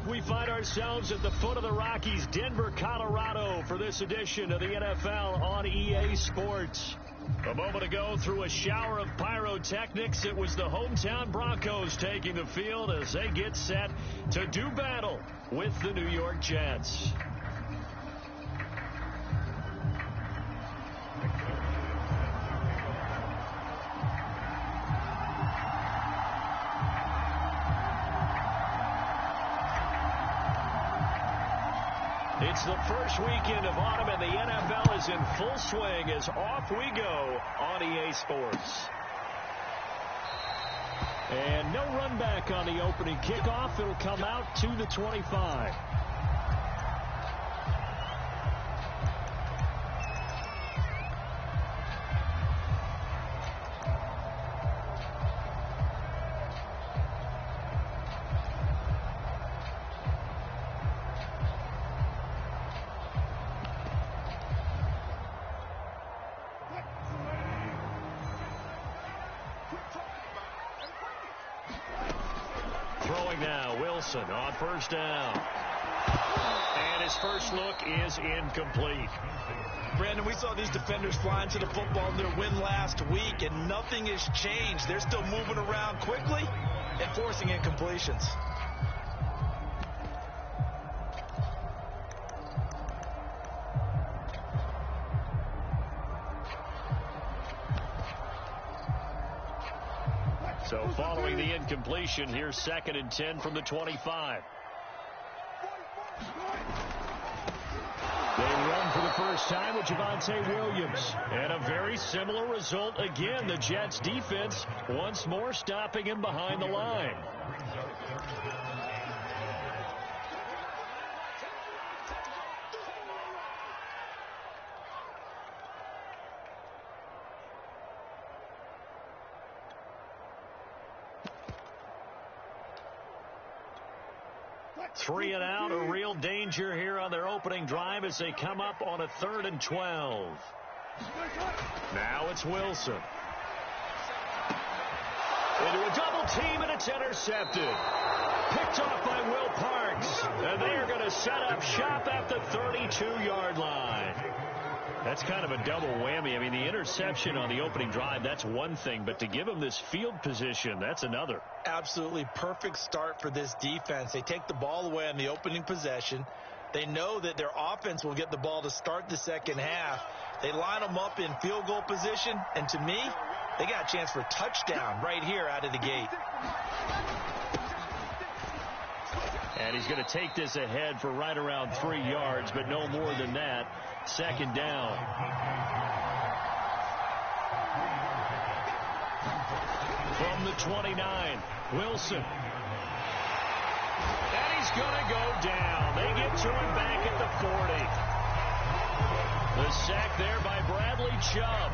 we find ourselves at the foot of the Rockies, Denver, Colorado, for this edition of the NFL on EA Sports. A moment ago, through a shower of pyrotechnics, it was the hometown Broncos taking the field as they get set to do battle with the New York Jets. It's the first weekend of autumn, and the NFL is in full swing as off we go on EA Sports. And no run back on the opening kickoff. It'll come out to the 25. Throwing now, Wilson on first down. And his first look is incomplete. Brandon, we saw these defenders flying to the football in their win last week, and nothing has changed. They're still moving around quickly and forcing incompletions. So following the incompletion, here's 2nd and 10 from the 25. They run for the first time with Javonte Williams. And a very similar result again. The Jets defense once more stopping him behind the line. Three and out, a real danger here on their opening drive as they come up on a 3rd and 12. Now it's Wilson. Into a double team, and it's intercepted. Picked off by Will Parks. And they are going to set up shop at the 32-yard line. That's kind of a double whammy. I mean, the interception on the opening drive, that's one thing. But to give them this field position, that's another. Absolutely perfect start for this defense. They take the ball away on the opening possession. They know that their offense will get the ball to start the second half. They line them up in field goal position. And to me, they got a chance for touchdown right here out of the gate. And he's going to take this ahead for right around 3 yards, but no more than that. 2nd down. From the 29, Wilson. And he's going to go down. They get to him back at the 40. The sack there by Bradley Chubb.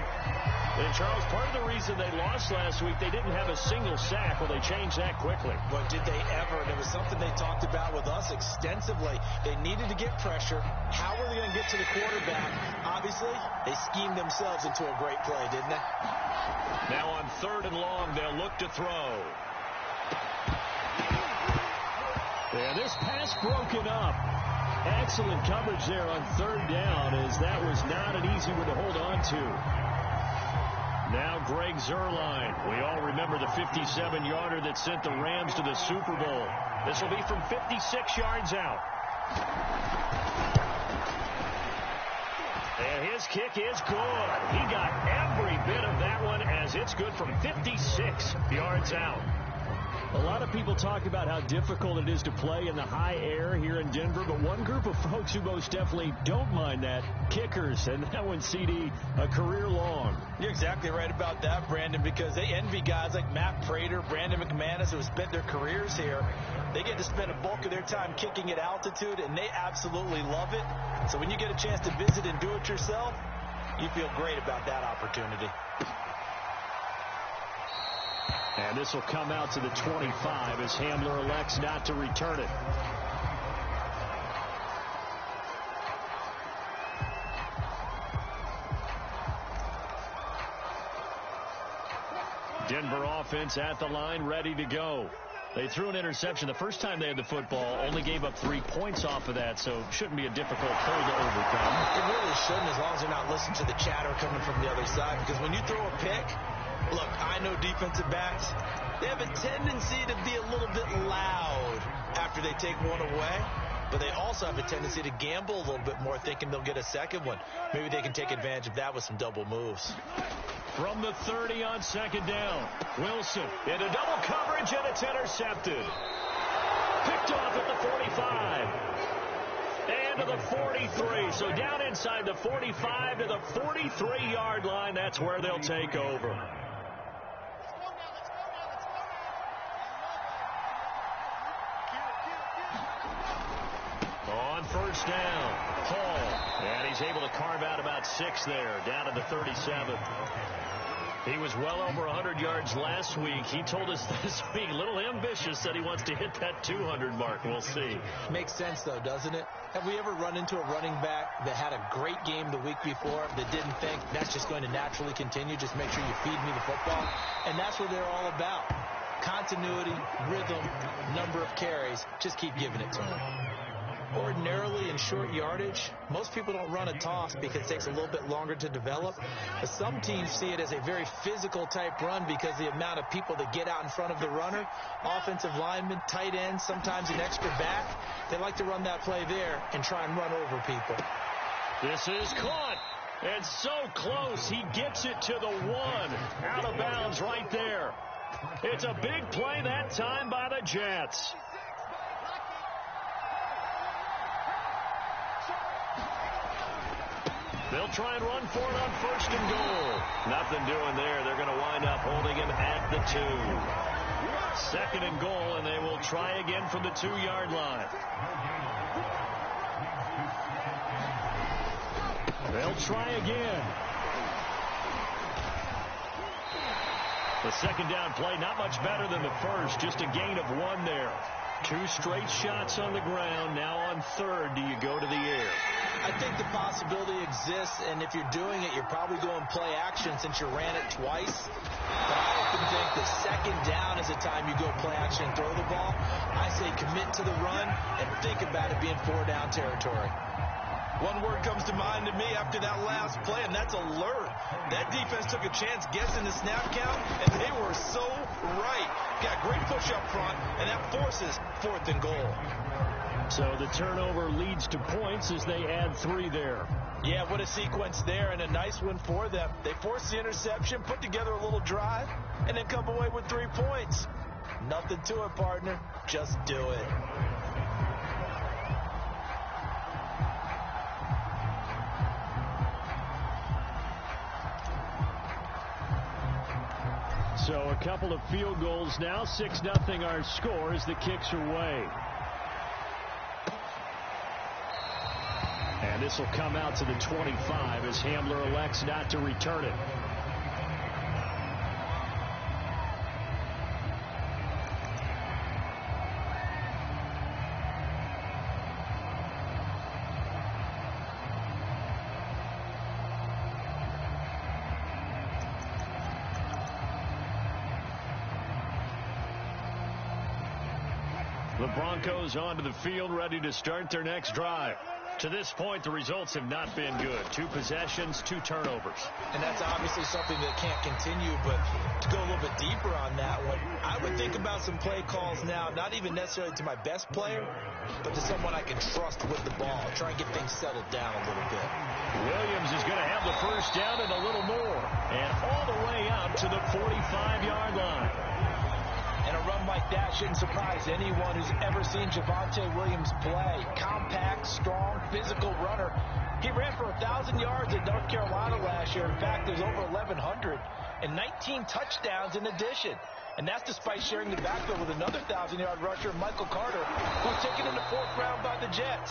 And, Charles, part of the reason they lost last week, they didn't have a single sack. Well, they changed that quickly. But did they ever? And it was something they talked about with us extensively. They needed to get pressure. How were they going to get to the quarterback? Obviously, they schemed themselves into a great play, didn't they? Now on 3rd and long, they'll look to throw. Yeah, this pass broken up. Excellent coverage there on 3rd down, as that was not an easy one to hold on to. Now Greg Zuerlein. We all remember the 57-yarder that sent the Rams to the Super Bowl. This will be from 56 yards out. And his kick is good. He got every bit of that one, as it's good from 56 yards out. A lot of people talk about how difficult it is to play in the high air here in Denver, but one group of folks who most definitely don't mind that, kickers, and that one, CD, a career long. You're exactly right about that, Brandon, because they envy guys like Matt Prater, Brandon McManus, who have spent their careers here. They get to spend a bulk of their time kicking at altitude, and they absolutely love it. So when you get a chance to visit and do it yourself, you feel great about that opportunity. And this will come out to the 25 as Hamler elects not to return it. Denver offense at the line, ready to go. They threw an interception the first time they had the football, only gave up 3 points off of that, so shouldn't be a difficult hole to overcome. It really shouldn't, as long as they're not listening to the chatter coming from the other side, because when you throw a pick, look, I know defensive backs, they have a tendency to be a little bit loud after they take one away, but they also have a tendency to gamble a little bit more, thinking they'll get a second one. Maybe they can take advantage of that with some double moves. From the 30 on second down, Wilson into double coverage, and it's intercepted. Picked off at the 45. And to the 43. So down inside the 45 to the 43-yard line. That's where they'll take over. On first down, Hall. And he's able to carve out about 6 there, down to the 37. He was well over 100 yards last week. He told us this week, a little ambitious, said he wants to hit that 200 mark. We'll see. Makes sense, though, doesn't it? Have we ever run into a running back that had a great game the week before that didn't think that's just going to naturally continue? Just make sure you feed me the football. And that's what they're all about. Continuity, rhythm, number of carries. Just keep giving it to them. Ordinarily in short yardage, most people don't run a toss because it takes a little bit longer to develop. But some teams see it as a very physical type run because the amount of people that get out in front of the runner, offensive linemen, tight ends, sometimes an extra back, they like to run that play there and try and run over people. This is caught. And so close. He gets it to the 1. Out of bounds right there. It's a big play that time by the Jets. They'll try and run for it on first and goal. Nothing doing there. They're going to wind up holding him at the 2. Second and goal, and they will try again from the 2-yard line. They'll try again. The second down play, not much better than the first. Just a gain of 1 there. 2 straight shots on the ground. Now on third, do you go to the air? I think the possibility exists, and if you're doing it, you're probably going play action since you ran it twice. But I often think that second down is the time you go play action and throw the ball. I say commit to the run and think about it being 4-down territory. One word comes to mind to me after that last play, and that's alert. That defense took a chance guessing the snap count, and they were so right. Got great push up front, and that forces 4th and goal. So the turnover leads to points as they add 3 there. Yeah, what a sequence there, and a nice one for them. They force the interception, put together a little drive, and then come away with 3 points. Nothing to it, partner. Just do it. So a couple of field goals now. 6-0 our score as the kicks are away. And this will come out to the 25 as Hamler elects not to return it. The Broncos onto the field, ready to start their next drive. To this point, the results have not been good. 2 possessions, 2 turnovers. And that's obviously something that can't continue, but to go a little bit deeper on that one, I would think about some play calls now, not even necessarily to my best player, but to someone I can trust with the ball. Try and get things settled down a little bit. Williams is going to have the first down and a little more. And all the way out to the 45-yard line. And a run like that shouldn't surprise anyone who's ever seen Javonte Williams play. Compact, strong, physical runner. He ran for 1,000 yards at North Carolina last year. In fact, it was over 1,100 and 19 touchdowns in addition. And that's despite sharing the backfield with another 1,000-yard rusher, Michael Carter, who was taken in the 4th round by the Jets.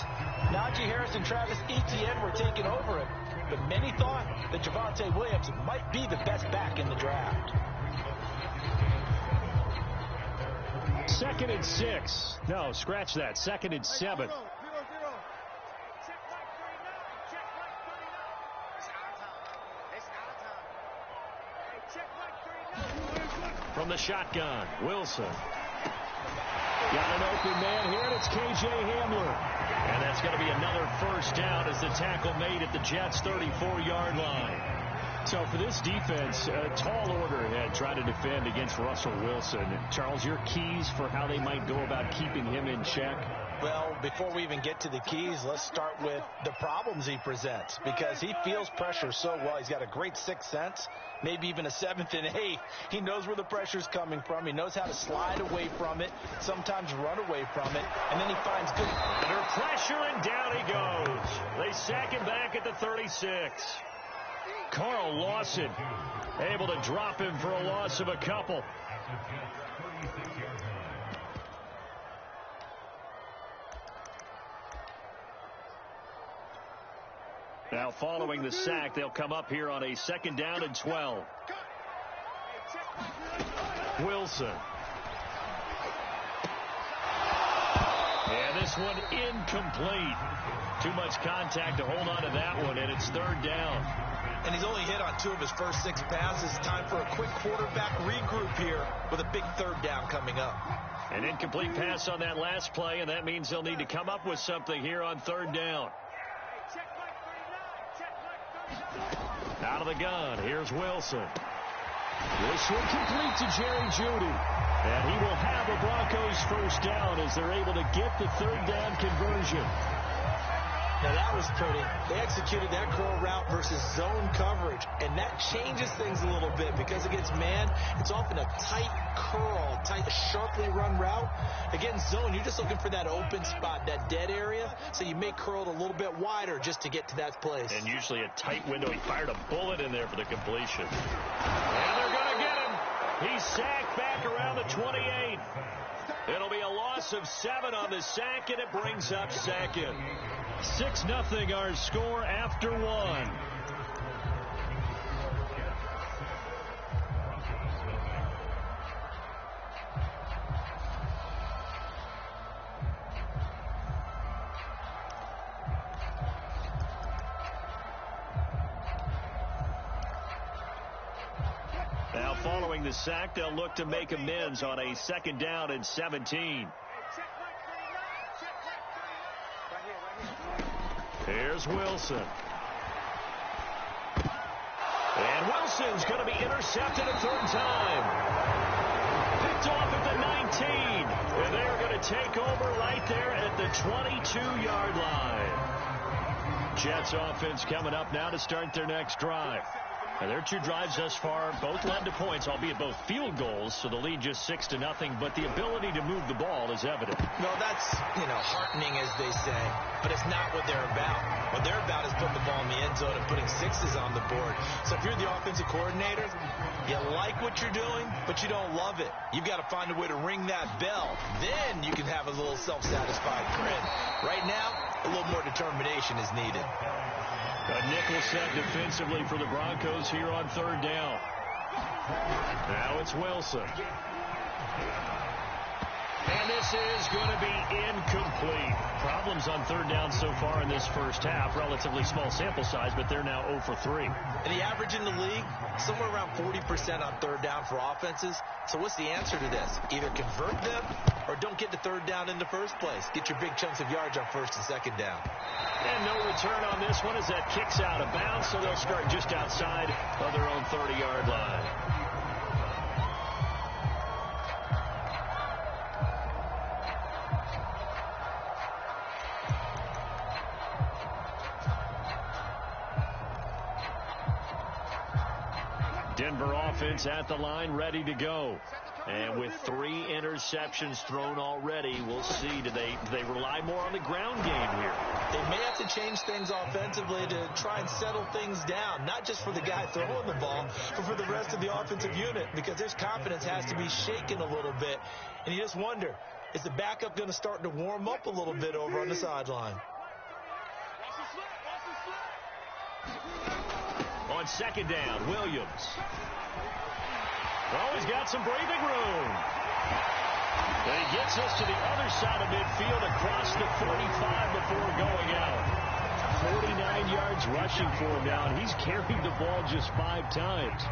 Najee Harris and Travis Etienne were taking over him. But many thought that Javonte Williams might be the best back in the draft. 2nd and 6. No, scratch that. 2nd and 7. From the shotgun, Wilson. Got an open man here, and it's K.J. Hamler. And that's going to be another first down as the tackle made at the Jets' 34-yard line. So for this defense, a tall order ahead trying to defend against Russell Wilson. Charles, your keys for how they might go about keeping him in check? Well, before we even get to the keys, let's start with the problems he presents, because he feels pressure so well. He's got a great sixth sense, maybe even a seventh and eighth. He knows where the pressure's coming from. He knows how to slide away from it, sometimes run away from it, and then he finds good... Under pressure, and down he goes. They sack him back at the 36. Carl Lawson able to drop him for a loss of a couple. Now following the sack, they'll come up here on a 2nd down and 12. Wilson. And this one incomplete. Too much contact to hold on to that one, and it's 3rd down. And he's only hit on 2 of his first 6 passes. Time for a quick quarterback regroup here with a big 3rd down coming up. An incomplete pass on that last play, and that means they'll need to come up with something here on 3rd down. Out of the gun, here's Wilson. This one complete to Jerry Jeudy. And he will have a Broncos first down as they're able to get the 3rd down conversion. Now that was pretty. They executed that curl route versus zone coverage, and that changes things a little bit because against man, it's often a tight curl, tight, sharply run route. Against zone, you're just looking for that open spot, that dead area, so you may curl it a little bit wider just to get to that place. And usually a tight window. He fired a bullet in there for the completion. And they're going to get him. He's sacked back around the 28. It'll be a loss of 7 on the sack, and it brings up 2nd. 6-0 our score after 1. Now following the sack, they'll look to make amends on a 2nd down and 17. Here's Wilson. And Wilson's going to be intercepted a 3rd time. Picked off at the 19. And they're going to take over right there at the 22-yard line. Jets offense coming up now to start their next drive. And their 2 drives thus far both led to points, albeit both field goals, so the lead just 6-0, but the ability to move the ball is evident. No, that's, heartening, as they say, but it's not what they're about. What they're about is putting the ball in the end zone and putting 6s on the board. So if you're the offensive coordinator, you like what you're doing, but you don't love it. You've got to find a way to ring that bell. Then you can have a little self-satisfied grin. Right now, a little more determination is needed. A nickel set defensively for the Broncos here on 3rd down. Now it's Wilson. And this is going to be incomplete. Problems on 3rd down so far in this first half. Relatively small sample size, but they're now 0 for 3. And the average in the league, somewhere around 40% on 3rd down for offenses. So what's the answer to this? Either convert them or don't get to 3rd down in the first place. Get your big chunks of yards on 1st and 2nd down. And no return on this one as that kicks out of bounds, so they'll start just outside of their own 30-yard line. Denver offense at the line, ready to go. And with 3 interceptions thrown already, we'll see. Do they rely more on the ground game here? They may have to change things offensively to try and settle things down, not just for the guy throwing the ball, but for the rest of the offensive unit, because their confidence has to be shaken a little bit. And you just wonder, is the backup going to start to warm up a little bit over on the sideline? On 2nd down, Williams. Oh, he's got some breathing room. And he gets us to the other side of midfield across the 45 before going out. 49 yards rushing for him now, and he's carried the ball just 5 times.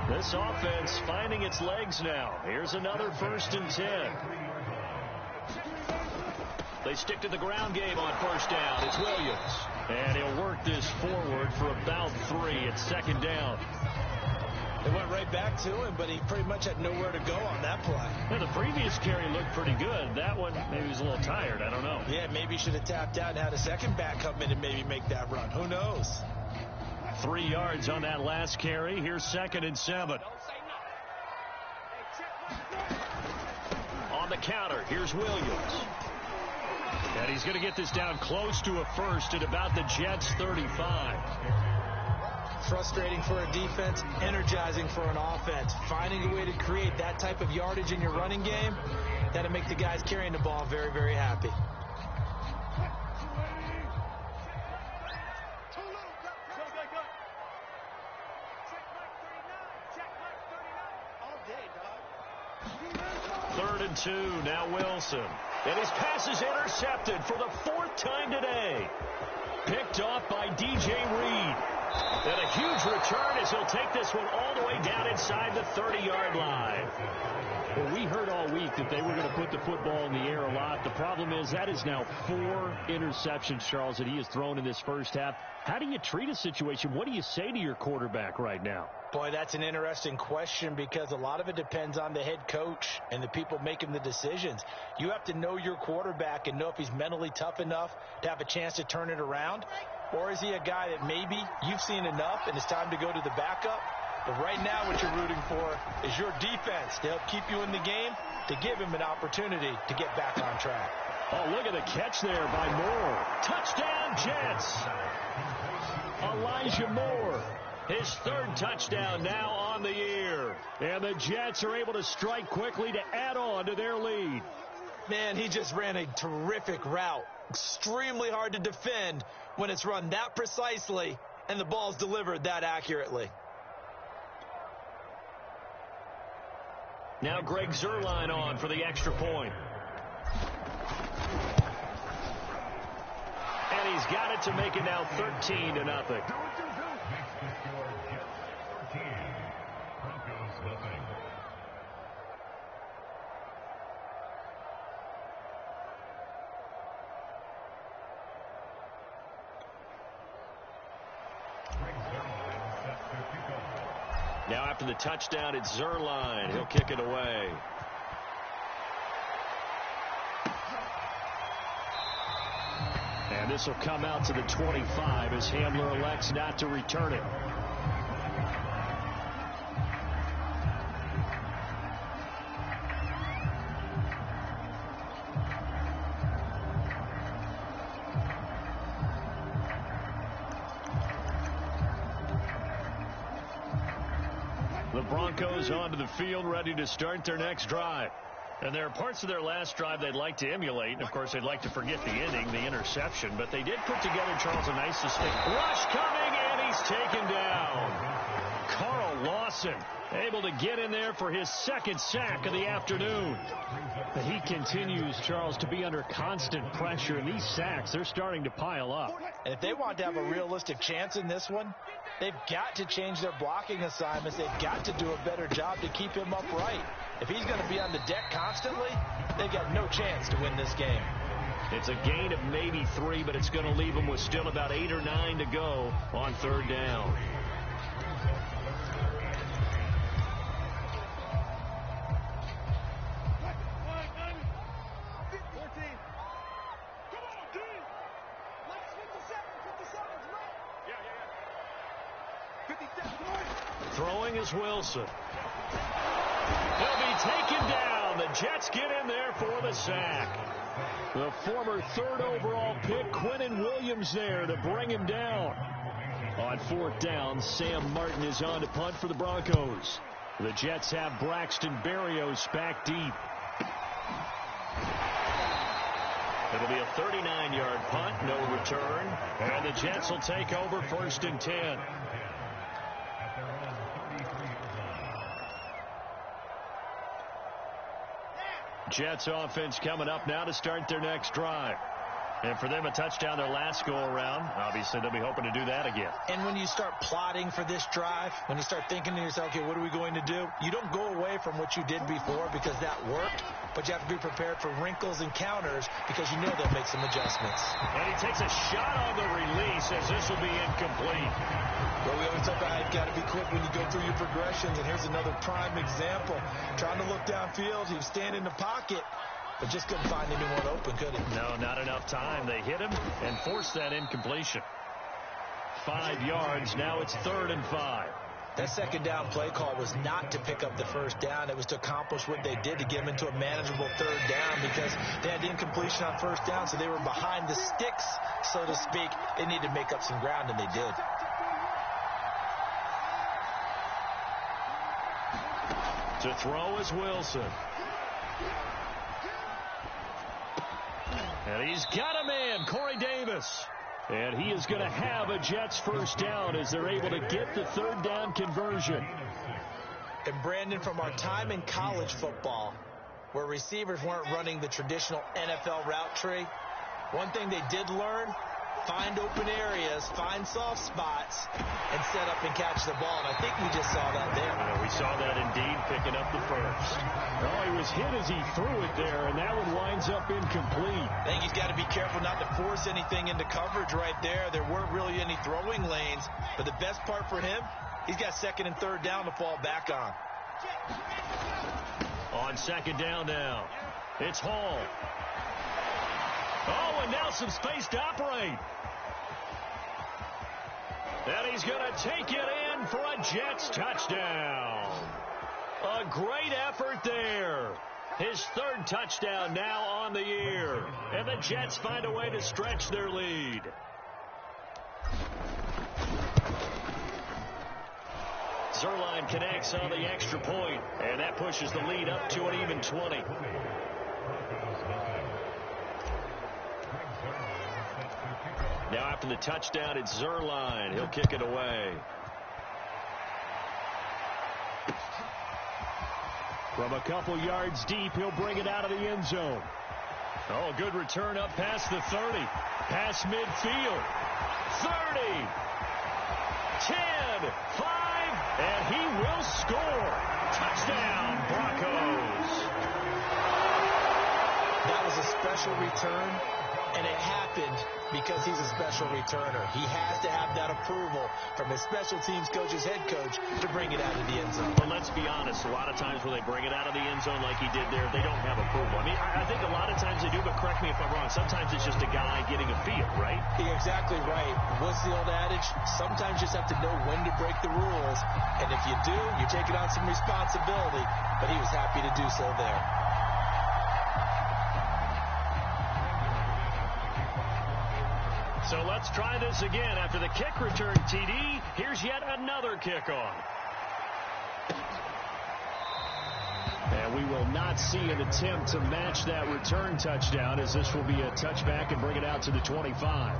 This offense finding its legs now. Here's another 1st and 10. They stick to the ground game on first down. It's Williams. And he'll work this forward for about 3. It's second down. They went right back to him, but he pretty much had nowhere to go on that play. Yeah, the previous carry looked pretty good. That one, maybe he was a little tired. I don't know. Yeah, maybe he should have tapped out and had a second back come in and maybe make that run. Who knows? 3 yards on that last carry. Here's 2nd and 7. On the counter, here's Williams. And he's going to get this down close to a first at about the Jets' 35. Frustrating for a defense, energizing for an offense. Finding a way to create that type of yardage in your running game, that'll make the guys carrying the ball very, very happy. Third and 2, now Wilson. And his pass is intercepted for the 4th time today. Picked off by DJ Reed. And a huge return as he'll take this one all the way down inside the 30-yard line. Well, we heard all week that they were going to put the football in the air a lot. The problem is that is now 4 interceptions, Charles, that he has thrown in this first half. How do you treat a situation? What do you say to your quarterback right now? Boy, that's an interesting question because a lot of it depends on the head coach and the people making the decisions. You have to know your quarterback and know if he's mentally tough enough to have a chance to turn it around. Or is he a guy that maybe you've seen enough and it's time to go to the backup? But right now what you're rooting for is your defense to help keep you in the game, to give him an opportunity to get back on track. Oh, look at the catch there by Moore. Touchdown, Jets. Elijah Moore. His 3rd touchdown now on the year. And the Jets are able to strike quickly to add on to their lead. Man, he just ran a terrific route. Extremely hard to defend when it's run that precisely and the ball's delivered that accurately. Now Greg Zuerlein on for the extra point. And he's got it to make it now 13-0. Now after the touchdown, it's Zuerlein. He'll kick it away. And this will come out to the 25 as Hamler elects not to return it. The Broncos onto the field, ready to start their next drive. And there are parts of their last drive they'd like to emulate. And, of course, they'd like to forget the ending, the interception. But they did put together, Charles, a nice sustained rush coming, and he's taken down. Carl Lawson able to get in there for his 2nd sack of the afternoon. But he continues, Charles, to be under constant pressure. And these sacks, they're starting to pile up. And if they want to have a realistic chance in this one, they've got to change their blocking assignments. They've got to do a better job to keep him upright. If he's going to be on the deck constantly, they've got no chance to win this game. It's a gain of maybe 3, but it's going to leave them with still about 8 or 9 to go on 3rd down. Throwing is Wilson. He'll be taken down. The Jets get in there for the sack. The former 3rd overall pick, Quinnen Williams, there to bring him down. On 4th down, Sam Martin is on to punt for the Broncos. The Jets have Braxton Berrios back deep. It'll be a 39-yard punt, no return. And the Jets will take over 1st and 10. Jets offense coming up now to start their next drive. And for them, a touchdown their last go-around. Obviously, they'll be hoping to do that again. And when you start plotting for this drive, when you start thinking to yourself, okay, what are we going to do? You don't go away from what you did before because that worked, but you have to be prepared for wrinkles and counters because you know they'll make some adjustments. And he takes a shot on the release as this will be incomplete. Well, we always talk about how you've got to be quick when you go through your progressions, and here's another prime example. Trying to look downfield, he was standing in the pocket, but just couldn't find anyone open, could he? No, not enough time. They hit him and forced that incompletion. 5 yards. Now it's 3rd and 5. That second down play call was not to pick up the first down. It was to accomplish what they did to get them into a manageable 3rd down because they had incompletion on 1st down, so they were behind the sticks, so to speak. They needed to make up some ground, and they did. To throw is Wilson. And he's got a man, Corey Davis. And he is going to have a Jets first down as they're able to get the 3rd down conversion. And Brandon, from our time in college football, where receivers weren't running the traditional NFL route tree, one thing they did learn, find open areas, find soft spots, and set up and catch the ball. And I think we just saw that there. We saw that indeed, picking up the first. Oh, he was hit as he threw it there, and that one winds up incomplete. I think he's got to be careful not to force anything into coverage right there. There weren't really any throwing lanes, but the best part for him, he's got 2nd and 3rd down to fall back on. On 2nd down now, it's Hall. Oh, and now some space to operate. And he's going to take it in for a Jets touchdown. A great effort there. His 3rd touchdown now on the year. And the Jets find a way to stretch their lead. Zuerlein connects on the extra point, and that pushes the lead up to an even 20. Now after the touchdown, it's Zuerlein. He'll kick it away. From a couple yards deep, he'll bring it out of the end zone. Oh, good return up past the 30. Past midfield. 30. 10. 5. And he will score. Touchdown, Broncos. That was a special return, and it happened because he's a special returner. He has to have that approval from his special teams coach's head coach to bring it out of the end zone. But let's be honest, a lot of times when they bring it out of the end zone like he did there, they don't have approval. I mean, I think a lot of times they do, but correct me if I'm wrong. Sometimes it's just a guy getting a feel, right? You're exactly right. What's the old adage? Sometimes you just have to know when to break the rules. And if you do, you're taking on some responsibility. But he was happy to do so there. So let's try this again. After the kick return, TD, here's yet another kickoff. And we will not see an attempt to match that return touchdown, as this will be a touchback and bring it out to the 25.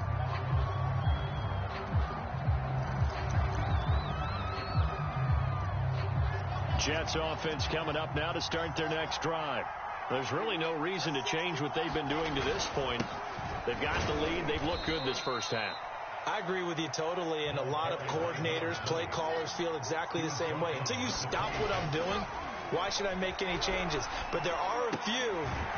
Jets offense coming up now to start their next drive. There's really no reason to change what they've been doing to this point. They've got the lead. They've looked good this first half. I agree with you totally, and a lot of coordinators, play callers feel exactly the same way. Until you stop what I'm doing, why should I make any changes? But there are a few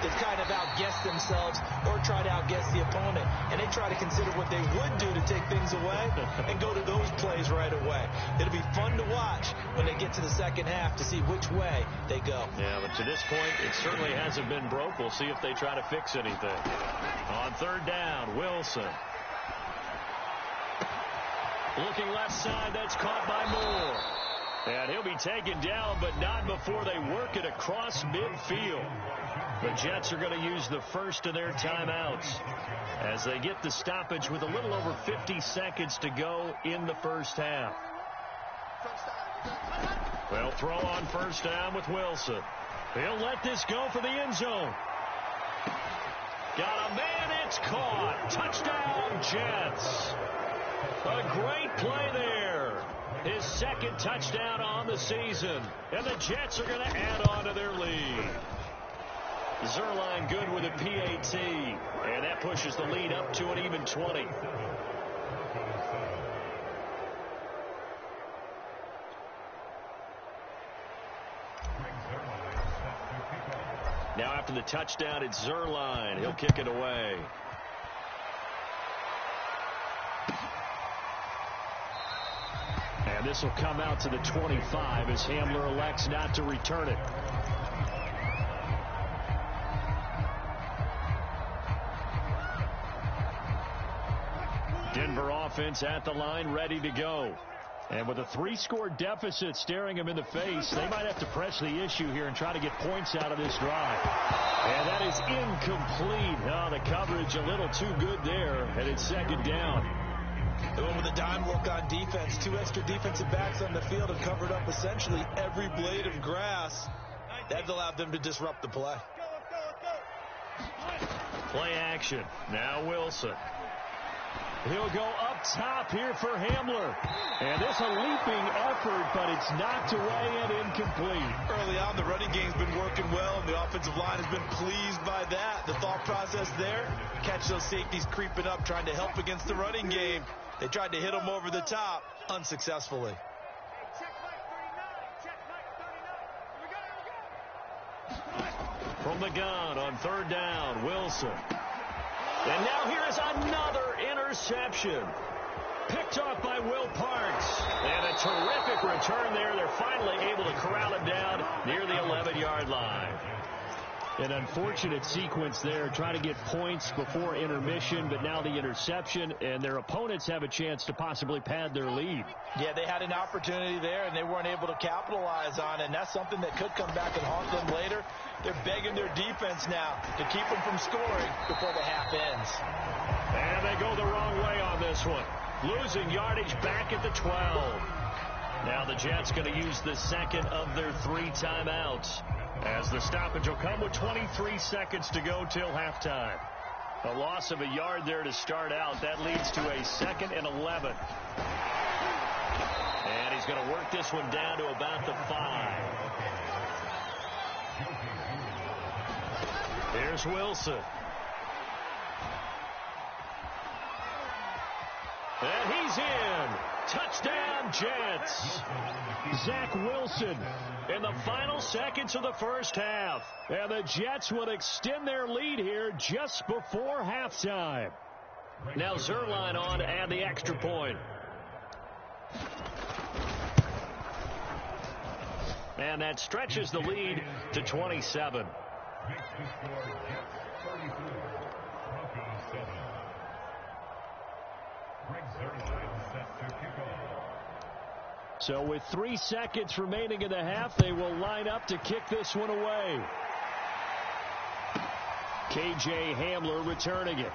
that kind of outguess themselves or try to outguess the opponent, and they try to consider what they would do to take things away and go to those plays right away. It'll be fun to watch when they get to the second half to see which way they go. Yeah, but to this point, it certainly hasn't been broke. We'll see if they try to fix anything. On 3rd down, Wilson. Looking left side, that's caught by Moore. And he'll be taken down, but not before they work it across midfield. The Jets are going to use the first of their timeouts as they get the stoppage with a little over 50 seconds to go in the first half. They'll throw on 1st down with Wilson. He'll let this go for the end zone. Got a man, it's caught. Touchdown, Jets. A great play there. His 2nd touchdown on the season. And the Jets are going to add on to their lead. Zerline good with a PAT. And that pushes the lead up to an even 20. Now after the touchdown, it's Zerline. He'll kick it away. And this will come out to the 25 as Hamler elects not to return it. Denver offense at the line, ready to go. And with a 3-score deficit staring them in the face, they might have to press the issue here and try to get points out of this drive. And that is incomplete. Oh, the coverage a little too good there, and it's second down. They went with a dime look on defense. 2 extra defensive backs on the field and covered up essentially every blade of grass. That allowed them to disrupt the play. Play action. Now Wilson. He'll go up top here for Hamler. And this a leaping effort, but it's knocked away and incomplete. Early on, the running game's been working well, and the offensive line has been pleased by that. The thought process there, catch those safeties creeping up, trying to help against the running game. They tried to hit them over the top, unsuccessfully. From the gun on third down, Wilson. And now here is another interception. Picked off by Will Parks. And a terrific return there. They're finally able to corral him down near the 11-yard line. An unfortunate sequence there, trying to get points before intermission, but now the interception, and their opponents have a chance to possibly pad their lead. Yeah, they had an opportunity there, and they weren't able to capitalize on it, and that's something that could come back and haunt them later. They're begging their defense now to keep them from scoring before the half ends. And they go the wrong way on this one. Losing yardage back at the 12. Now the Jets going to use the second of their 3 timeouts, as the stoppage will come with 23 seconds to go till halftime. A loss of a yard there to start out. That leads to a 2nd and 11. And he's going to work this one down to about the 5. Here's Wilson. And he's in. Touchdown, Jets. Zach Wilson in the final seconds of the first half. And the Jets will extend their lead here just before halftime. Now Zerline on to add the extra point. And that stretches the lead to 27. So with 3 seconds remaining in the half, they will line up to kick this one away. KJ Hamler returning it.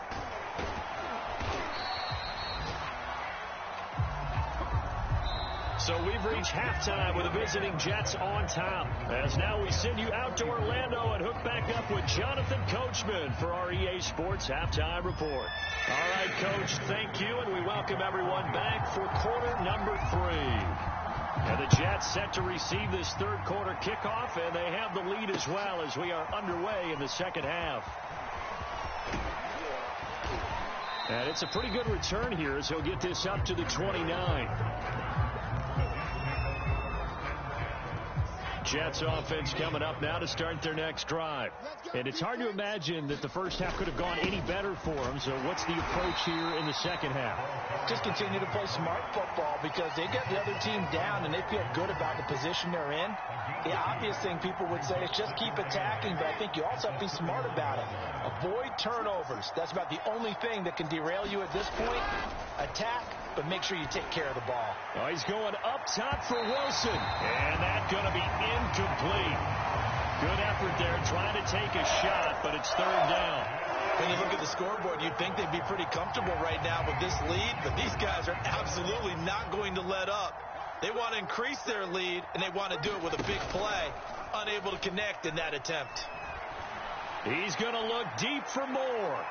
So we've reached halftime with the visiting Jets on top. As now we send you out to Orlando and hook back up with Jonathan Coachman for our EA Sports Halftime Report. All right, Coach, thank you, and we welcome everyone back for quarter number 3. And the Jets set to receive this third quarter kickoff, and they have the lead as well as we are underway in the second half. And it's a pretty good return here as he'll get this up to the 29. Jets offense coming up now to start their next drive. And it's hard to imagine that the first half could have gone any better for them. So what's the approach here in the second half? Just continue to play smart football because they get the other team down and they feel good about the position they're in. The obvious thing people would say is just keep attacking, but I think you also have to be smart about it. Avoid turnovers. That's about the only thing that can derail you at this point. Attack, but make sure you take care of the ball. Oh, he's going up top for Wilson. And that's going to be incomplete. Good effort there, trying to take a shot, but it's third down. When you look at the scoreboard, you'd think they'd be pretty comfortable right now with this lead, but these guys are absolutely not going to let up. They want to increase their lead, and they want to do it with a big play. Unable to connect in that attempt. He's going to look deep for more.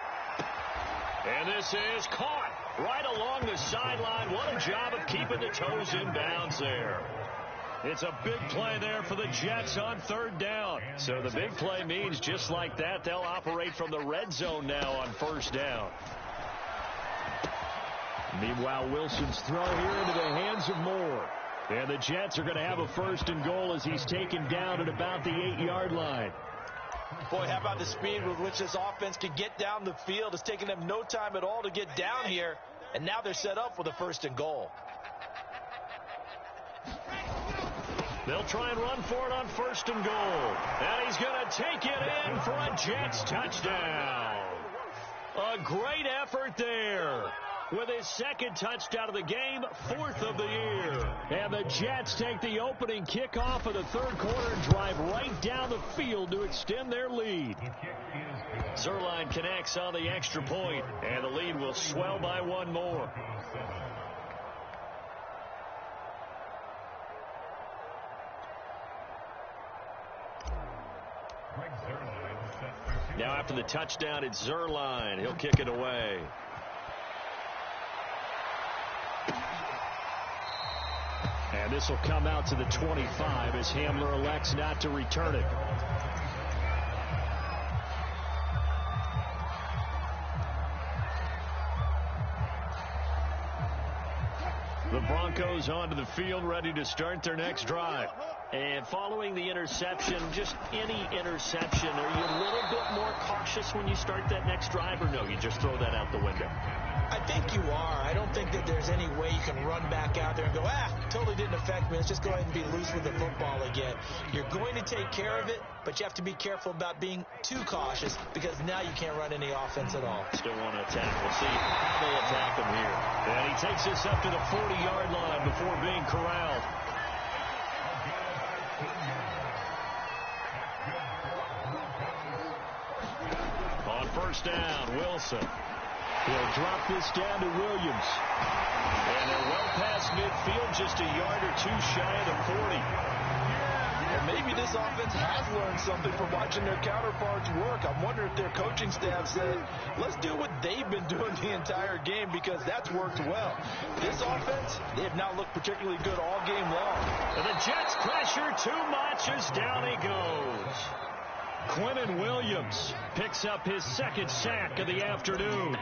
And this is caught right along the sideline. What a job of keeping the toes in bounds there. It's a big play there for the Jets on third down. So the big play means just like that, they'll operate from the red zone now on first down. Meanwhile, Wilson's throw here into the hands of Moore. And the Jets are going to have a first and goal as he's taken down at about the 8-yard line. Boy, how about the speed with which this offense can get down the field? It's taken them no time at all to get down here. And now they're set up with a first and goal. They'll try and run for it on first and goal. And he's going to take it in for a Jets touchdown. A great effort there. With his second touchdown of the game, fourth of the year. And the Jets take the opening kickoff of the third quarter and drive right down the field to extend their lead. Zuerlein connects on the extra point, and the lead will swell by one more. Now after the touchdown, it's Zuerlein. He'll kick it away. And this will come out to the 25 as Hamler elects not to return it. The Broncos onto the field, ready to start their next drive. And following the interception, just any interception, are you a little bit more cautious when you start that next drive, or no, you just throw that out the window? I think you are. I don't think that there's any way you can run back out there and go, totally didn't affect me. Let's just go ahead and be loose with the football again. You're going to take care of it, but you have to be careful about being too cautious because now you can't run any offense at all. Still want to attack. We'll see how they'll attack him here. And he takes this up to the 40-yard line before being corralled. On first down, Wilson. He'll drop this down to Williams. And they're well past midfield, just a yard or two shy of the 40. And maybe this offense has learned something from watching their counterparts work. I'm wondering if their coaching staff said, let's do what they've been doing the entire game because that's worked well. This offense, they have not looked particularly good all game long. And the Jets pressure too much as down he goes. Quinnen Williams picks up his second sack of the afternoon.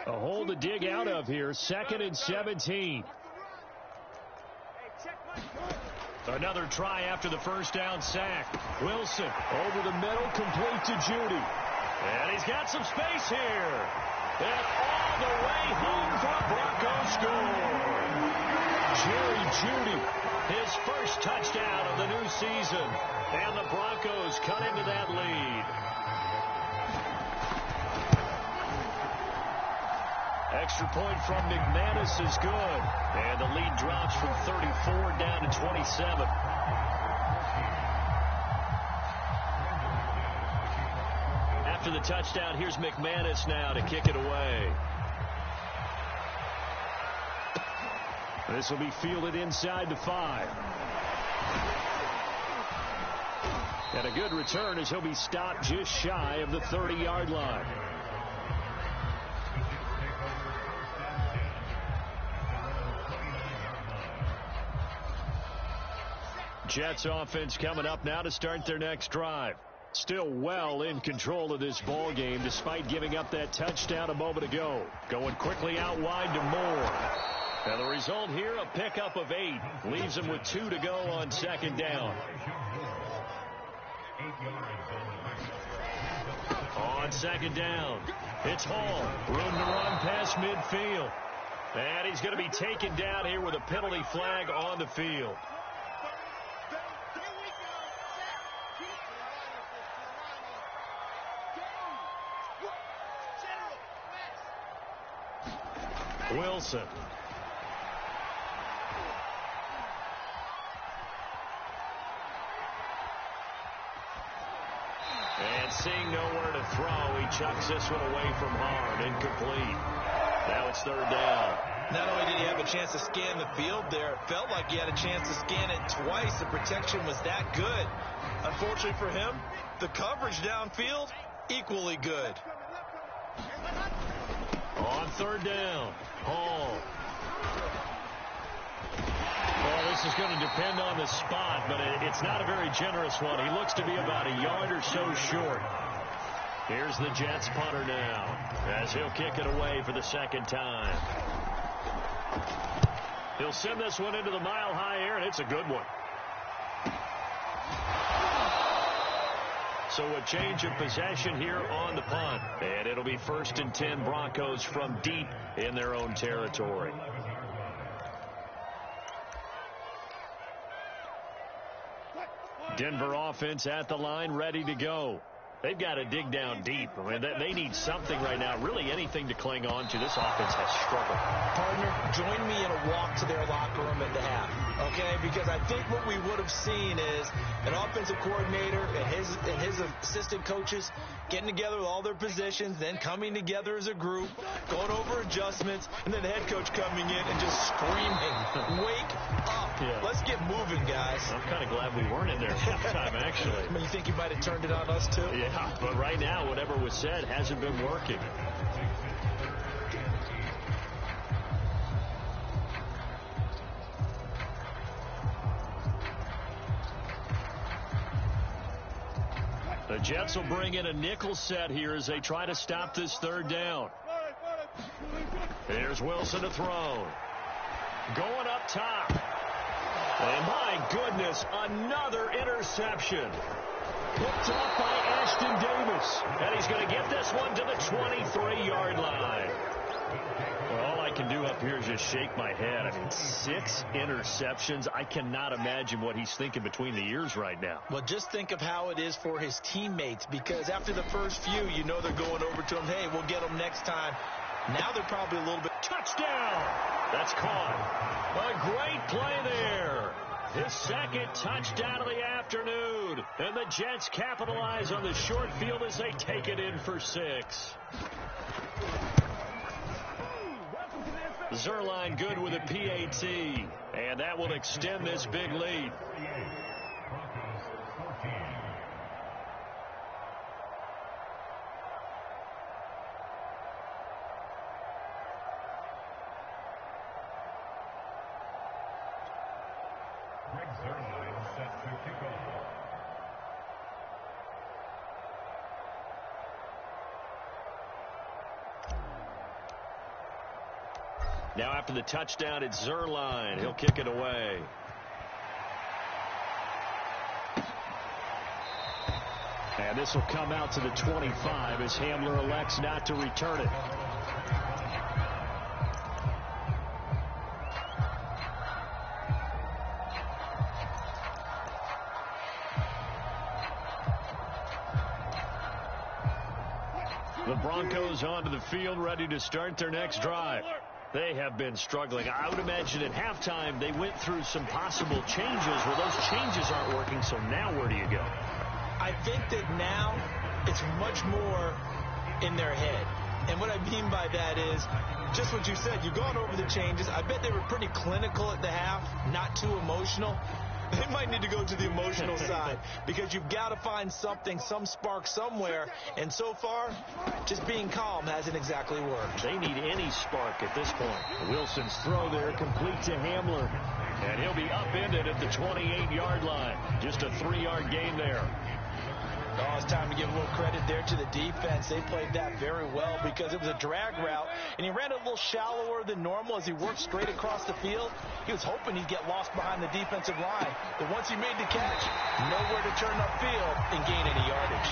A hole to dig out of here, 2nd and 17. Another try after the first down sack. Wilson over the middle, complete to Judy. And he's got some space here. And all the way home for a Broncos score. Jerry Judy, his first touchdown of the new season. And the Broncos cut into that lead. Extra point from McManus is good. And the lead drops from 34 down to 27. After the touchdown, here's McManus now to kick it away. This will be fielded inside the 5. And a good return as he'll be stopped just shy of the 30-yard line. Jets offense coming up now to start their next drive. Still well in control of this ball game despite giving up that touchdown a moment ago. Going quickly out wide to Moore. And the result here, a pickup of 8. Leaves them with 2 to go on second down. On second down, it's Hall. Room to run past midfield. And he's going to be taken down here with a penalty flag on the field. Wilson. And seeing nowhere to throw, he chucks this one away from hard. Incomplete. Now it's third down. Not only did he have a chance to scan the field there, it felt like he had a chance to scan it twice. The protection was that good. Unfortunately for him, the coverage downfield, equally good. On third down, Hall. this is going to depend on the spot, but it's not a very generous one. He looks to be about a yard or so short. Here's the Jets punter now, as he'll kick it away for the second time. He'll send this one into the mile-high air, and it's a good one. So a change of possession here on the punt. And it'll be 1st and 10 Broncos from deep in their own territory. Denver offense at the line, ready to go. They've got to dig down deep. I mean, they need something right now, really anything to cling on to. This offense has struggled. Partner, join me in a walk to their locker room at the half, okay? Because I think what we would have seen is an offensive coordinator and his assistant coaches getting together with all their positions, then coming together as a group, going over adjustments, and then the head coach coming in and just screaming, wake up. Yeah. Let's get moving, guys. I'm kind of glad we weren't in there halftime, actually. I mean, you think you might have turned it on us, too? Yeah, but right now, whatever was said hasn't been working. The Jets will bring in a nickel set here as they try to stop this third down. Here's Wilson to throw. Going up top. And my goodness, another interception. Picked up by Ashton Davis. And he's going to get this one to the 23-yard line. Well, all I can do up here is just shake my head. I mean, 6 interceptions. I cannot imagine what he's thinking between the ears right now. Well, just think of how it is for his teammates, because after the first few, you know they're going over to him, hey, we'll get them next time. Now they're probably a little bit. Touchdown! That's caught. A great play there. His second touchdown of the afternoon. And the Jets capitalize on the short field as they take it in for 6. Zerline good with a PAT. And that will extend this big lead. Now after the touchdown, it's Zerline. He'll kick it away. And this will come out to the 25 as Hamler elects not to return it. The Broncos onto the field, ready to start their next drive. They have been struggling. I would imagine at halftime they went through some possible changes. Well, those changes aren't working, so now where do you go? I think that now it's much more in their head. And what I mean by that is just what you said. You've gone over the changes. I bet they were pretty clinical at the half, not too emotional. They might need to go to the emotional side because you've got to find something, some spark somewhere. And so far, just being calm hasn't exactly worked. They need any spark at this point. Wilson's throw there complete to Hamler. And he'll be upended at the 28-yard line. Just a 3-yard gain there. Oh, it's time to give a little credit there to the defense. They played that very well because it was a drag route, and he ran a little shallower than normal as he worked straight across the field. He was hoping he'd get lost behind the defensive line, but once he made the catch, nowhere to turn upfield and gain any yardage.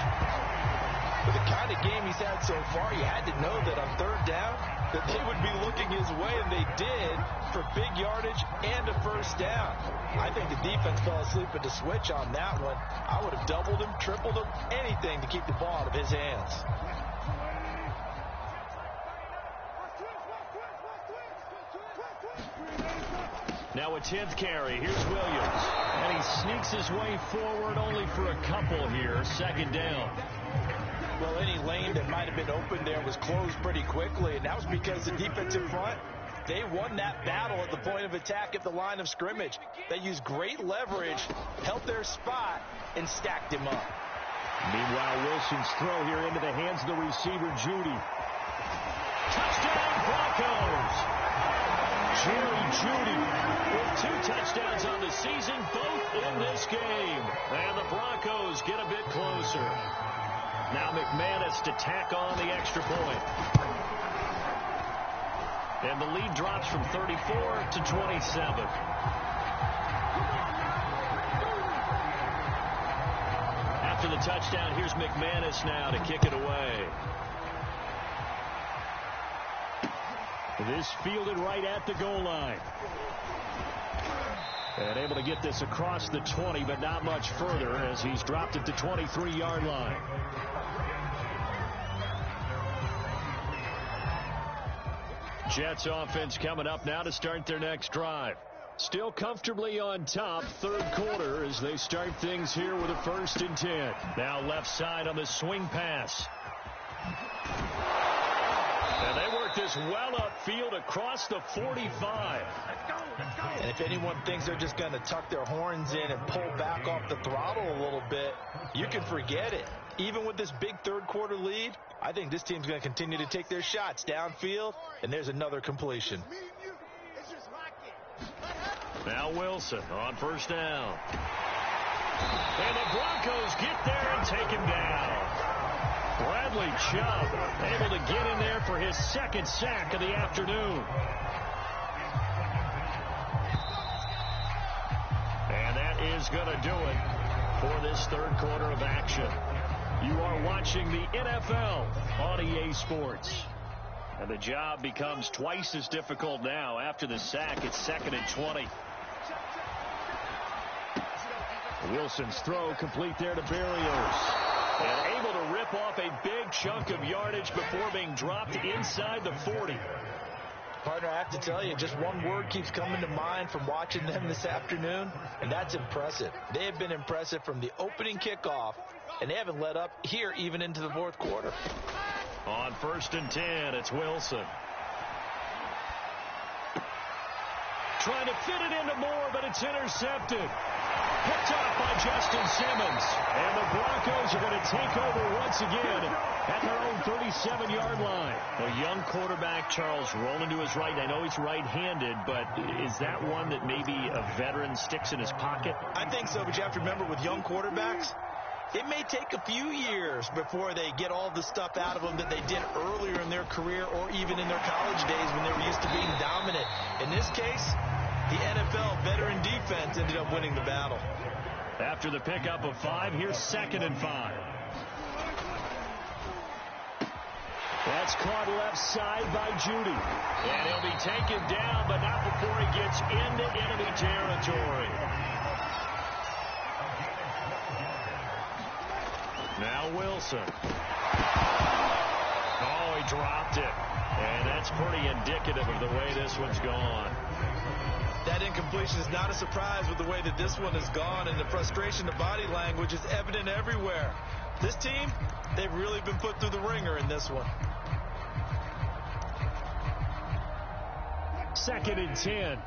With the kind of game he's had so far, you had to know that on third down that they would be looking his way, and they did, for big yardage and a first down. I think the defense fell asleep at the switch on that one. I would have doubled him, tripled him, anything to keep the ball out of his hands. Now a 10th carry. Here's Williams. And he sneaks his way forward only for a couple here. Second down. Well, any lane that might have been open there was closed pretty quickly, and that was because the defensive front, they won that battle at the point of attack at the line of scrimmage. They used great leverage, held their spot, and stacked him up. Meanwhile, Wilson's throw here into the hands of the receiver, Judy. Touchdown, Broncos! Jerry Jeudy with 2 touchdowns on the season, both in this game. And the Broncos get a bit closer. Now McManus to tack on the extra point. And the lead drops from 34 to 27. After the touchdown, here's McManus now to kick it away. This fielded right at the goal line. And able to get this across the 20, but not much further as he's dropped it to 23-yard line. Jets offense coming up now to start their next drive. Still comfortably on top, third quarter as they start things here with a 1st and 10. Now left side on the swing pass. And they work this well upfield across the 45. And if anyone thinks they're just going to tuck their horns in and pull back off the throttle a little bit, you can forget it. Even with this big third quarter lead, I think this team's going to continue to take their shots downfield, and there's another completion. Now Wilson on 1st down. And the Broncos get there and take him down. Bradley Chubb able to get in there for his 2nd sack of the afternoon. And that is going to do it for this third quarter of action. You are watching the NFL on EA Sports. And the job becomes twice as difficult now. After the sack, it's 2nd and 20. Wilson's throw complete there to Berrios. And able to rip off a big chunk of yardage before being dropped inside the 40. Partner, I have to tell you, just one word keeps coming to mind from watching them this afternoon, and that's impressive. They have been impressive from the opening kickoff, and they haven't let up here even into the fourth quarter. On 1st and 10, it's Wilson. Trying to fit it into Moore, but it's intercepted. Picked off by Justin Simmons. And the Broncos are going to take over once again at their own 37-yard line. A young quarterback, Charles, rolling to his right. I know he's right-handed, but is that one that maybe a veteran sticks in his pocket? I think so, but you have to remember with young quarterbacks, it may take a few years before they get all the stuff out of them that they did earlier in their career or even in their college days when they were used to being dominant. In this case, the NFL veteran defense ended up winning the battle. After the pickup of 5, here's 2nd and 5. That's caught left side by Jeudy. And he'll be taken down, but not before he gets into enemy territory. Now Wilson. Oh, he dropped it. And that's pretty indicative of the way this one's gone. That incompletion is not a surprise with the way that this one has gone, and the frustration, the body language is evident everywhere. This team, they've really been put through the ringer in this one. 2nd and 10.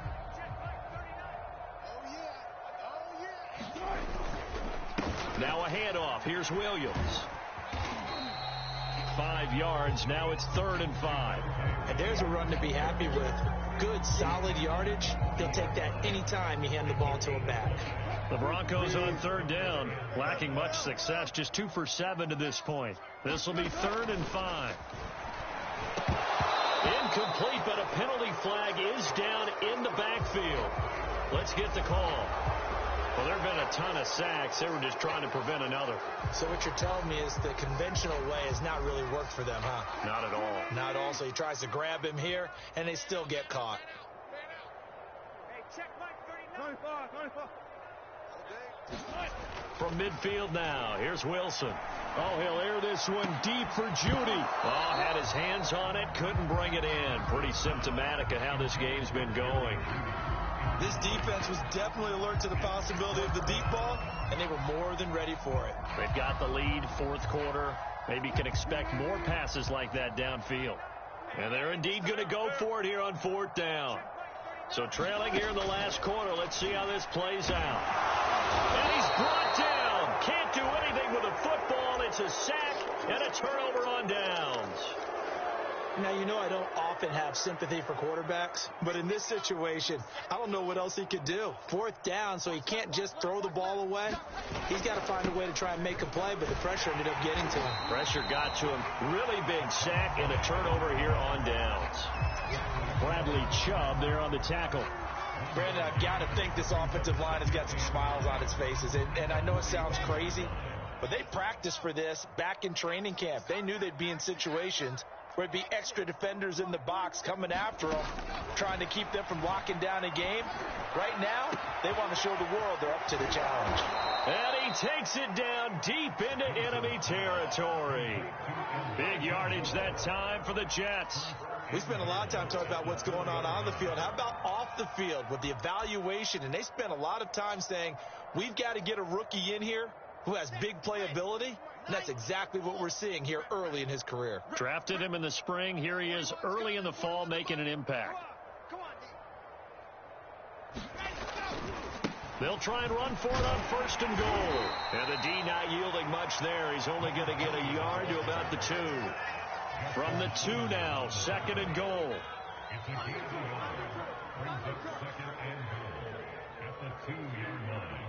Now a handoff. Here's Williams. 5 yards. Now it's 3rd and 5. And there's a run to be happy with. Good, solid yardage. They'll take that anytime you hand the ball to a back. The Broncos on 3rd down, lacking much success, just 2 for 7 to this point. This will be 3rd and 5. Incomplete, but a penalty flag is down in the backfield. Let's get the call. Well, there have been a ton of sacks. They were just trying to prevent another. So what you're telling me is the conventional way has not really worked for them, huh? Not at all. Not at all. So he tries to grab him here, and they still get caught. Hey, check Mike 39. 24. From midfield now, here's Wilson. Oh, he'll air this one deep for Jeudy. Oh, had his hands on it, couldn't bring it in. Pretty symptomatic of how this game's been going. This defense was definitely alert to the possibility of the deep ball, and they were more than ready for it. They've got the lead, fourth quarter. Maybe can expect more passes like that downfield. And they're indeed going to go for it here on 4th down. So trailing here in the last quarter, let's see how this plays out. And he's brought down. Can't do anything with a football. It's a sack and a turnover on downs. Now, you know I don't often have sympathy for quarterbacks, but in this situation, I don't know what else he could do. 4th down, so he can't just throw the ball away. He's got to find a way to try and make a play, but the pressure ended up getting to him. Pressure got to him. Really big sack and a turnover here on downs. Bradley Chubb there on the tackle. Brandon, I've got to think this offensive line has got some smiles on its faces. And I know it sounds crazy, but they practiced for this back in training camp. They knew they'd be in situations where there'd be extra defenders in the box coming after them, trying to keep them from locking down a game. Right now, they want to show the world they're up to the challenge. And he takes it down deep into enemy territory. Big yardage that time for the Jets. We spent a lot of time talking about what's going on the field. How about off the field with the evaluation? And they spent a lot of time saying, we've got to get a rookie in here who has big playability. And that's exactly what we're seeing here early in his career. Drafted him in the spring. Here he is early in the fall making an impact. They'll try and run for it on 1st and goal. And the D not yielding much there. He's only going to get a yard to about the 2. From the 2 now, 2nd and goal. It's a gain of a yard. Brings up 2nd and goal at the 2-yard line.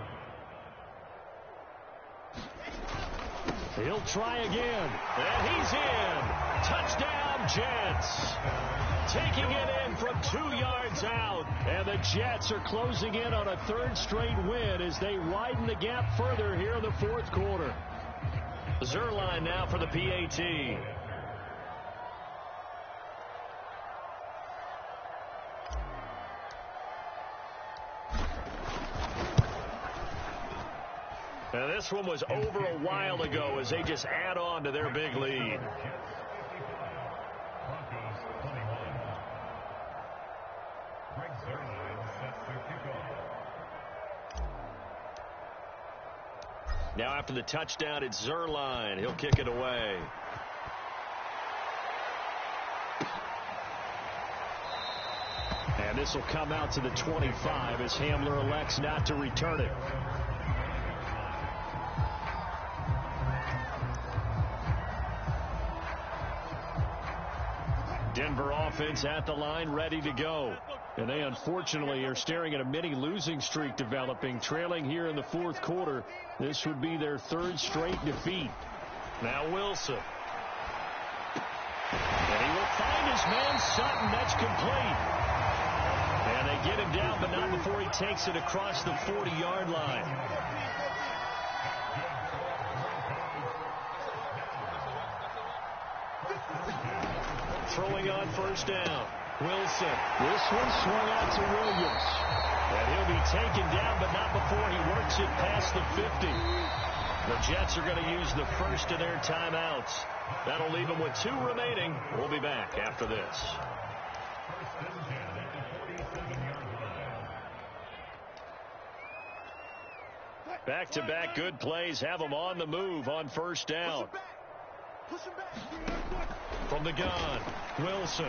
He'll try again. And he's in. Touchdown, Jets. Taking it in from 2 yards out. And the Jets are closing in on a 3rd straight win as they widen the gap further here in the 4th quarter. Zuerlein now for the PAT. And this one was over a while ago as they just add on to their big lead. Now after the touchdown, it's Zuerlein. He'll kick it away. And this will come out to the 25 as Hamler elects not to return it. Denver offense at the line, ready to go. And they unfortunately are staring at a mini losing streak developing, trailing here in the 4th quarter. This would be their 3rd straight defeat. Now Wilson. And he will find his man Sutton. That's complete. And they get him down, but not before he takes it across the 40-yard line. Throwing on 1st down. Wilson. This one swung out to Williams. And he'll be taken down, but not before he works it past the 50. The Jets are going to use the first of their timeouts. That'll leave them with 2 remaining. We'll be back after this. Back-to-back good plays have them on the move on 1st down. From the gun, Wilson.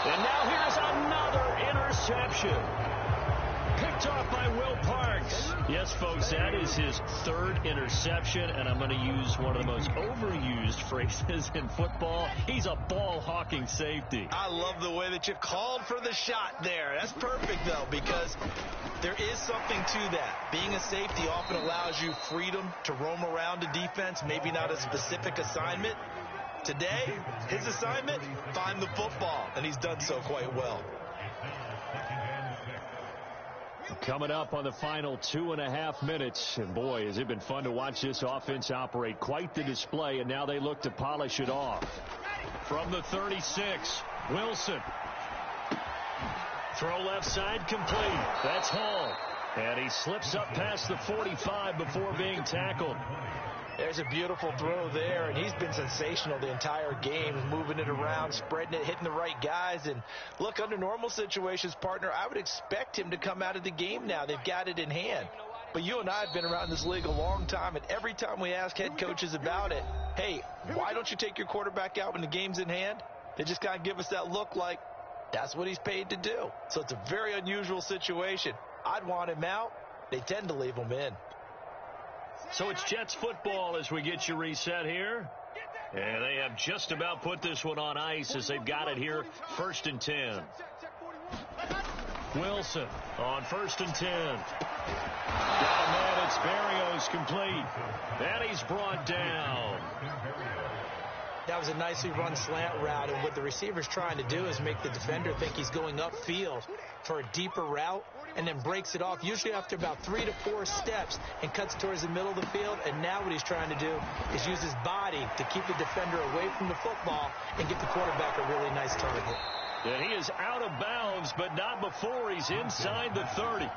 And now here's another interception. Picked off by Will Parks. Yes, folks, that is his 3rd interception, and I'm going to use one of the most overused phrases in football. He's a ball-hawking safety. I love the way that you called for the shot there. That's perfect, though, because there is something to that. Being a safety often allows you freedom to roam around a defense, maybe not a specific assignment. Today, his assignment, find the football, and he's done so quite well. Coming up on the final 2.5 minutes, and boy, has it been fun to watch this offense operate. Quite the display, and now they look to polish it off. From the 36, Wilson. Throw left side complete. That's Hall. And he slips up past the 45 before being tackled. There's a beautiful throw there, and he's been sensational the entire game, moving it around, spreading it, hitting the right guys. And look, under normal situations, partner, I would expect him to come out of the game now. They've got it in hand. But you and I have been around this league a long time, and every time we ask head coaches about it, hey, why don't you take your quarterback out when the game's in hand? They just kind of give us that look like that's what he's paid to do. So it's a very unusual situation. I'd want him out. They tend to leave him in. So it's Jets football as we get you reset here. And they have just about put this one on ice as they've got it here, 1st and 10. Wilson on 1st and 10. Got a man, it's Barrios complete. And he's brought down. That was a nicely run slant route, and what the receiver's trying to do is make the defender think he's going upfield for a deeper route and then breaks it off, usually after about 3 to 4 steps, and cuts towards the middle of the field. And now what he's trying to do is use his body to keep the defender away from the football and get the quarterback a really nice target. And he is out of bounds, but not before he's inside the 30.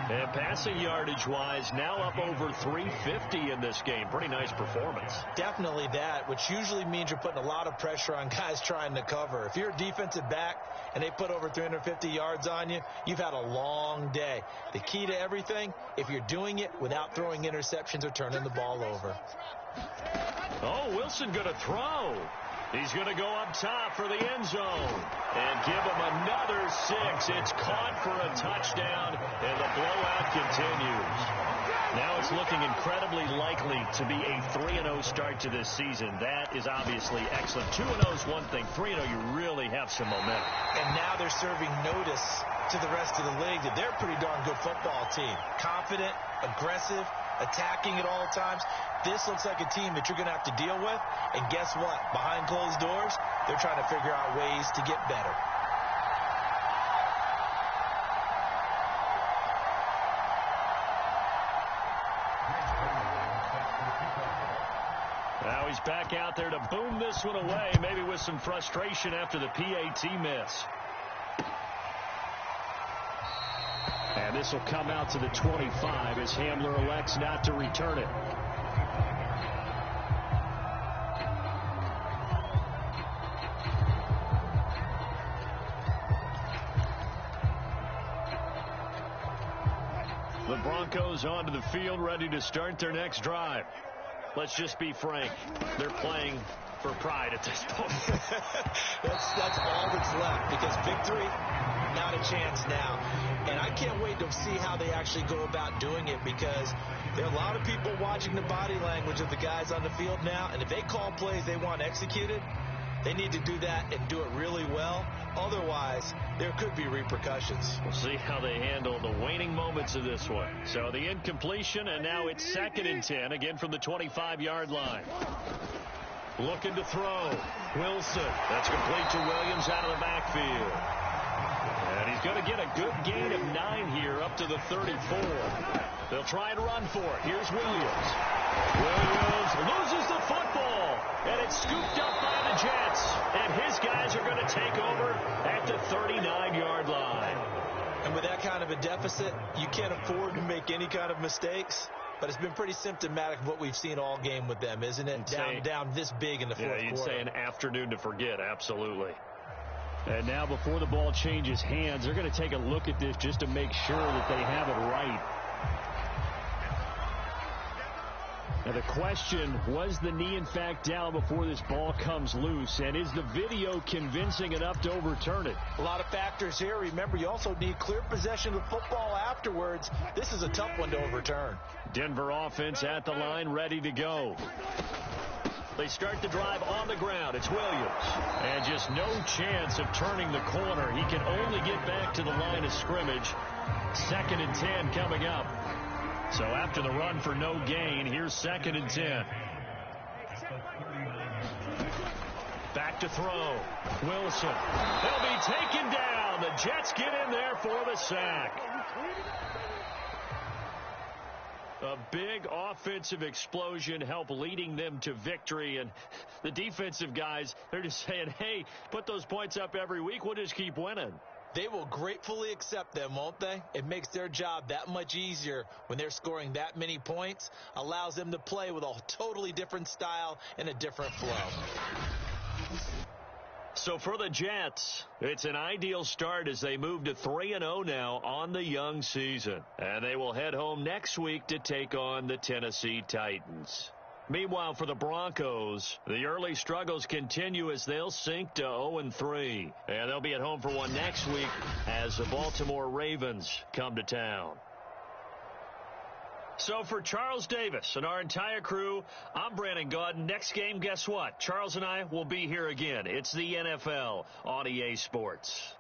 And passing yardage-wise, now up over 350 in this game. Pretty nice performance. Definitely that, which usually means you're putting a lot of pressure on guys trying to cover. If you're a defensive back and they put over 350 yards on you, you've had a long day. The key to everything, if you're doing it without throwing interceptions or turning the ball over. Oh, Wilson going to throw. He's going to go up top for the end zone and give him another 6. It's caught for a touchdown, and the blowout continues. Now it's looking incredibly likely to be a 3-0 start to this season. That is obviously excellent. 2-0 is one thing. 3-0, you really have some momentum. And now they're serving notice to the rest of the league that they're a pretty darn good football team. Confident, aggressive, attacking at all times. This looks like a team that you're going to have to deal with. And guess what? Behind closed doors, they're trying to figure out ways to get better. Now he's back out there to boom this one away, maybe with some frustration after the PAT miss. And this will come out to the 25 as Hamler elects not to return it. The Broncos onto the field, ready to start their next drive. Let's just be frank. They're playing for pride at this point. that's all that's left, because victory, not a chance now. And I can't wait to see how they actually go about doing it, because there are a lot of people watching the body language of the guys on the field now, and if they call plays they want executed, they need to do that and do it really well. Otherwise, there could be repercussions. We'll see how they handle the waning moments of this one. So the incompletion, and now it's 2nd and 10, again from the 25-yard line. Looking to throw. Wilson. That's complete to Williams out of the backfield. And he's going to get a good gain of 9 here up to the 34. They'll try and run for it. Here's Williams. Williams loses the football, and it's scooped up by the Jets. And his guys are going to take over at the 39-yard line. And with that kind of a deficit, you can't afford to make any kind of mistakes. But it's been pretty symptomatic of what we've seen all game with them, isn't it? Down this big in the fourth quarter. Yeah, you'd say an afternoon to forget, absolutely. And now before the ball changes hands, they're going to take a look at this just to make sure that they have it right. Now the question, was the knee in fact down before this ball comes loose? And is the video convincing enough to overturn it? A lot of factors here. Remember, you also need clear possession of the football afterwards. This is a tough one to overturn. Denver offense at the line, ready to go. They start the drive on the ground. It's Williams. And just no chance of turning the corner. He can only get back to the line of scrimmage. 2nd and 10 coming up. So after the run for no gain, here's 2nd and 10. Back to throw. Wilson. They'll be taken down. The Jets get in there for the sack. A big offensive explosion helped leading them to victory. And the defensive guys, they're just saying, hey, put those points up every week. We'll just keep winning. They will gratefully accept them, won't they? It makes their job that much easier when they're scoring that many points. Allows them to play with a totally different style and a different flow. So for the Jets, it's an ideal start as they move to 3-0 now on the young season. And they will head home next week to take on the Tennessee Titans. Meanwhile, for the Broncos, the early struggles continue as they'll sink to 0-3. And they'll be at home for one next week as the Baltimore Ravens come to town. So for Charles Davis and our entire crew, I'm Brandon Gaudin. Next game, guess what? Charles and I will be here again. It's the NFL on EA Sports.